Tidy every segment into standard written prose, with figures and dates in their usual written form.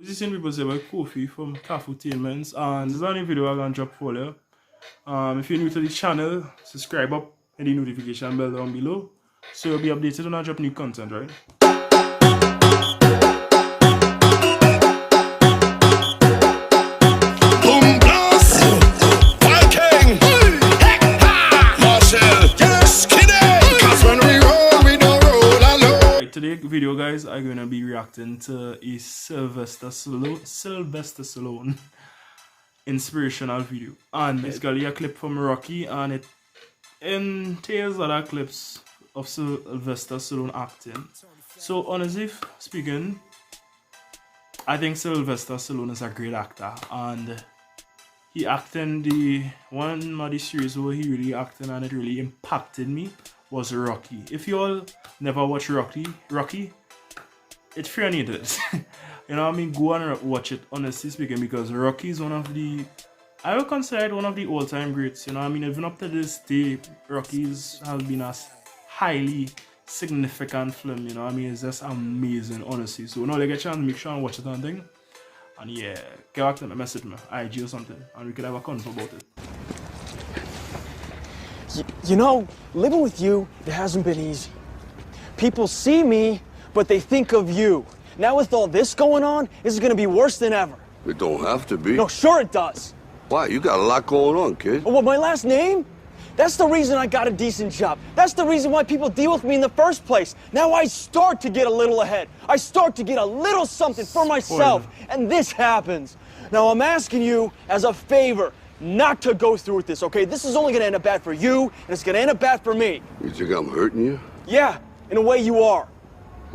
This is people say about Kofi from Cafutainments, and there's a new video I'm gonna drop for you. If you're new to the channel, subscribe up and the notification bell down below so you'll be updated when I drop new content, right? Today video guys, I'm gonna be reacting to a Sylvester Stallone inspirational video, and basically a clip from Rocky, and it entails other clips of Sylvester Stallone acting. So honestly speaking, I think Sylvester Stallone is a great actor, and he acted in the one of the series where he really acted and it really impacted me was Rocky. If you all never watched Rocky, it's fair needed. You know what I mean? Go and watch it, honestly speaking, because Rocky is one of the, I would consider it one of the all-time greats. You know what I mean? Even up to this day, Rocky has been a highly significant film. You know what I mean? It's just amazing, honestly. So now they get a chance, make sure and watch it and thing. And yeah, get back to me, message me, IG or something, and we could have a convo about it. You know, living with you, it hasn't been easy. People see me, but they think of you. Now with all this going on, this is gonna be worse than ever. It don't have to be. No, sure it does. Why? You got a lot going on, kid. What, my last name? That's the reason I got a decent job. That's the reason why people deal with me in the first place. Now I start to get a little ahead. I start to get a little something for myself, and this happens. Now I'm asking you as a favor not to go through with this, okay? This is only gonna end up bad for you, and it's gonna end up bad for me. You think I'm hurting you? Yeah, in a way you are.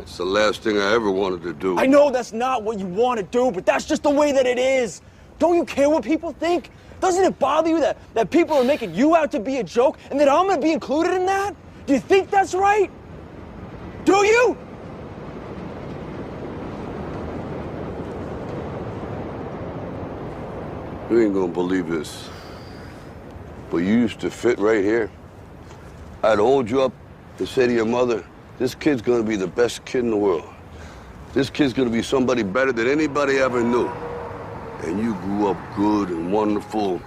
It's the last thing I ever wanted to do. I know that's not what you want to do, but that's just the way that it is. Don't you care what people think? Doesn't it bother you that people are making you out to be a joke and that I'm gonna be included in that? Do you think that's right? Do you? You ain't gonna believe this, but you used to fit right here. I'd hold you up and say to your mother, this kid's gonna be the best kid in the world. This kid's gonna be somebody better than anybody ever knew. And you grew up good and wonderful.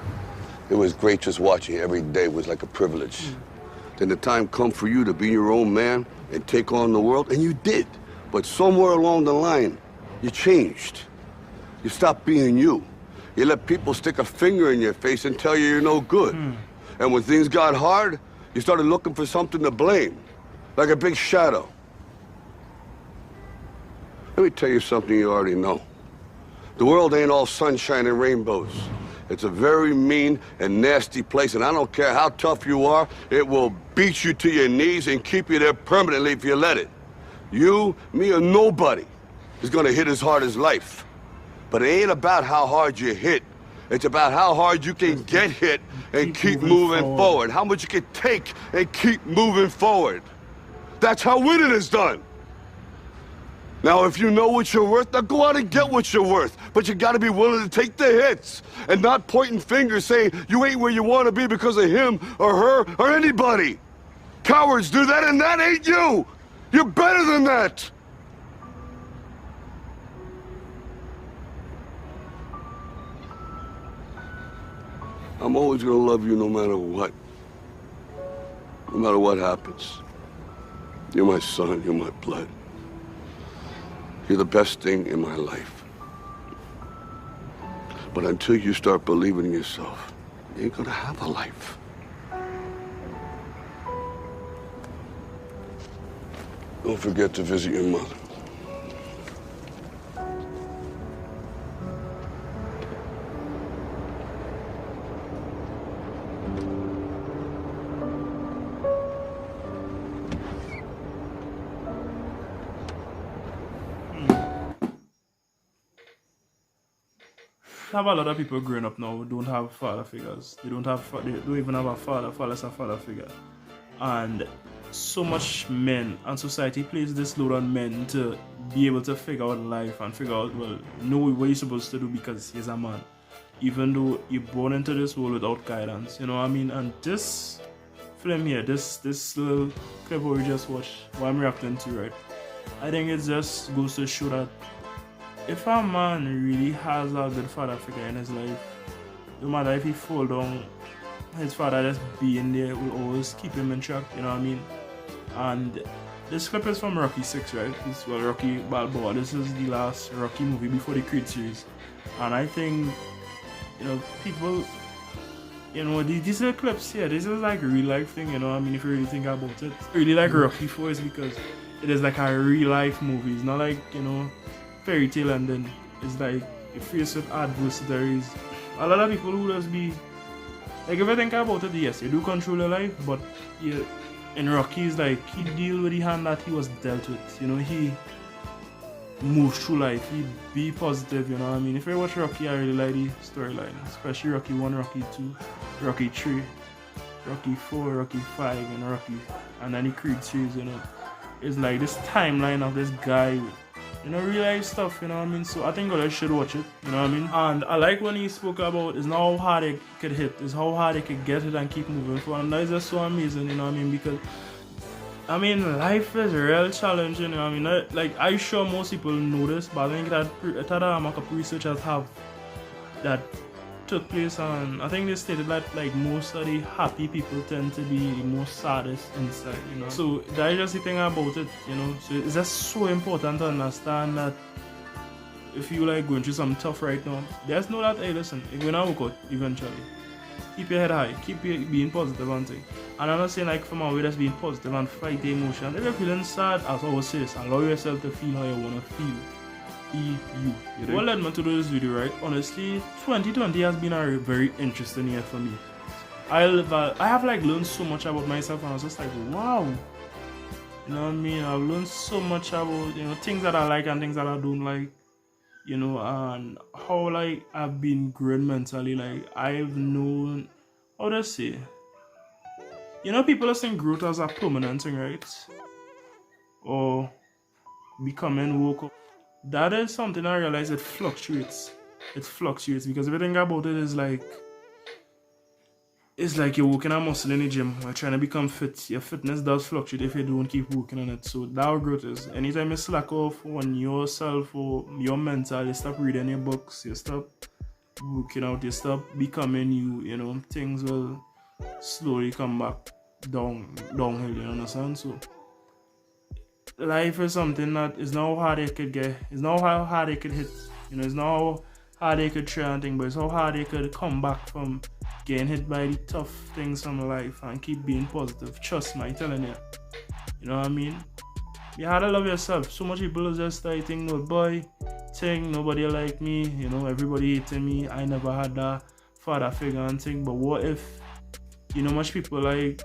It was great just watching you every day. It was like a privilege. Then the time come for you to be your own man and take on the world, and you did. But somewhere along the line, you changed. You stopped being you. You let people stick a finger in your face and tell you you're no good. And when things got hard, you started looking for something to blame, like a big shadow. Let me tell you something you already know. The world ain't all sunshine and rainbows. It's a very mean and nasty place, and I don't care how tough you are, it will beat you to your knees and keep you there permanently if you let it. You, me, or nobody is gonna hit as hard as life. But it ain't about how hard you hit. It's about how hard you can get hit and keep moving forward. How much you can take and keep moving forward. That's how winning is done. Now, if you know what you're worth, now go out and get what you're worth. But you gotta be willing to take the hits and not pointing fingers saying you ain't where you wanna be because of him or her or anybody. Cowards do that, and that ain't you. You're better than that. I'm always gonna love you no matter what. No matter what happens. You're my son, you're my blood. You're the best thing in my life. But until you start believing in yourself, you ain't gonna have a life. Don't forget to visit your mother. Have a lot of people growing up now who don't have father figures. They don't even have a father figure. And so much men and society places this load on men to be able to figure out life and figure out, well, know what you're supposed to do because he's a man. Even though you're born into this world without guidance, you know what I mean? And this film here, this little clip we just watched, what I'm reacting to, right? I think it just goes to show that if a man really has a good father figure in his life, no matter if he fall down, his father just being there will always keep him in track, you know what I mean? And this clip is from Rocky 6, right? This well, Rocky Balboa. This is the last Rocky movie before the Creed series. And I think, you know, people, you know, these are clips here. This is like a real life thing, you know what I mean? If you really think about it. I really like Rocky 4 is because it is like a real life movie. It's not like, you know, fairy tale and then it's like you face with adversaries. A lot of people who just be, like if I think about it, yes, you do control your life, but yeah, in Rocky, it's like he deal with the hand that he was dealt with. You know, he moved through life. He be positive. You know what I mean? If you watch Rocky, I really like the storyline, especially Rocky 1, Rocky 2, Rocky 3, Rocky 4, Rocky 5, and Rocky, and then the Creed series. You know, it's like this timeline of this guy with, you know, real life stuff, you know what I mean? So I think others should watch it, you know what I mean? And I like when he spoke about it's not how hard it could hit, it's how hard it could get it and keep moving forward. And that is just so amazing, you know what I mean? Because I mean, life is real challenging, you know what I mean? I sure most people know this, but I think that a couple researchers have that took place, and I think they stated that like most of the happy people tend to be the most saddest inside, you know. So that is just the thing about it, you know. So it's just so important to understand that if you like going through something tough right now, just know that, hey, listen, it's gonna work out eventually. Keep your head high, keep being positive and thing. And I'm not saying like from away just being positive and fight the emotion. If you're feeling sad, as I always say, allow yourself to feel how you wanna feel. Be you. What led me to do this video, right? Honestly, 2020 has been a very interesting year for me. I have like learned so much about myself, and I was just like, wow. You know what I mean? I've learned so much about, you know, things that I like and things that I don't like. You know, and how like I've been growing mentally. Like I've known, how to say, you know, people are saying growth as a permanent thing, right? Or becoming woke. That is something I realize it fluctuates. It fluctuates because if you think about it, it's like you're working a muscle in the gym or trying to become fit. Your fitness does fluctuate if you don't keep working on it. So that how growth is. Anytime you slack off on yourself or your mental, you stop reading your books, you stop working out, you stop becoming you, you know, things will slowly come back downhill, you understand? So life is something that is not how hard it could get. It's not how hard it could hit. You know, it's not how hard it could try and thing, but it's how hard it could come back from getting hit by the tough things from life and keep being positive. Trust me, I'm telling you. You know what I mean? You had to love yourself. So much people just like think, no boy, thing, nobody like me, you know, everybody hating me. I never had that father figure and thing. But what if, you know, much people like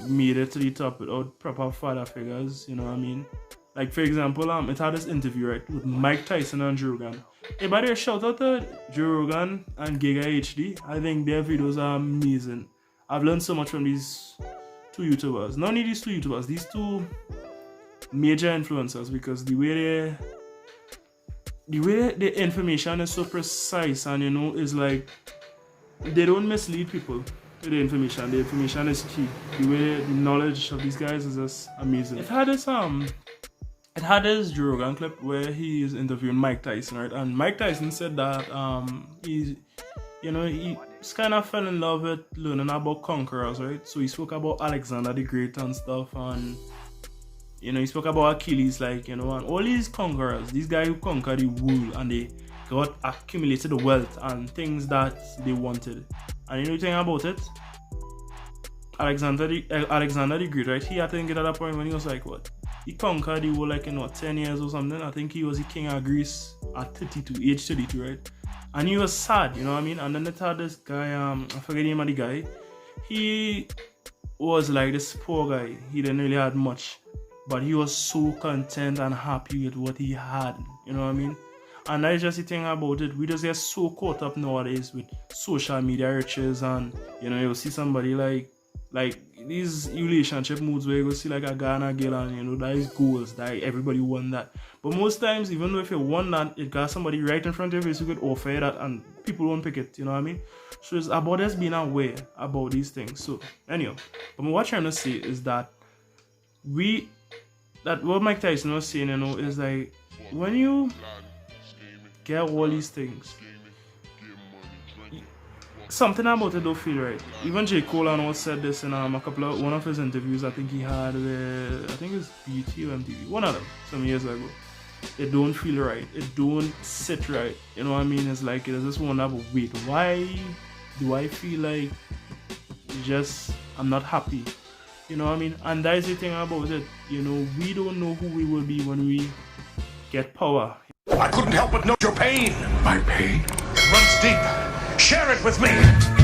made it to the top without proper father figures, you know what I mean? Like for example, it had this interview, right, with Mike Tyson and Joe Rogan. Hey, by the way, shout out to Joe Rogan and Giga HD. I think their videos are amazing. I've learned so much from these two YouTubers. Not only these two YouTubers, these two major influencers, because the way the information is so precise and, you know, is like they don't mislead people. The information is key. The knowledge of these guys is just amazing. It had this Joe Rogan clip where he is interviewing Mike Tyson, right? And Mike Tyson said that he kind of fell in love with learning about conquerors, right? So he spoke about Alexander the Great and stuff, and you know, he spoke about Achilles, like, you know, and all these conquerors, these guys who conquered the world and they got accumulated the wealth and things that they wanted. And you know the thing about it, Alexander the Great, right? He, I think, at that point when he was like, what? He conquered the world like in 10 years or something. I think he was the king of Greece at age 32, right? And he was sad, you know what I mean? And then they had this guy, I forget the name of the guy. He was like this poor guy. He didn't really have much, but he was so content and happy with what he had, you know what I mean? And that's just the thing about it. We just get so caught up nowadays with social media riches, and you know, you'll see somebody like these relationship moods where you go see like a guy and a girl, and you know, that is goals, that everybody want that. But most times, even though if you want that, it got somebody right in front of you, so you could offer you that and people won't pick it, you know what I mean? So it's about us being aware about these things. So anyhow, but what I'm trying to say is that what Mike Tyson was saying, you know, is like when you get all these things. Something about it don't feel right. Even J. Cole and all said this in one of his interviews. I think he had with, I think it's BT or MTV, one of them, some years ago. It don't feel right. It don't sit right. You know what I mean? It's like it just one of wait. Why do I feel like I'm not happy? You know what I mean? And that is the thing about it. You know, we don't know who we will be when we get power. I couldn't help but note your pain. My pain? It runs deep. Share it with me.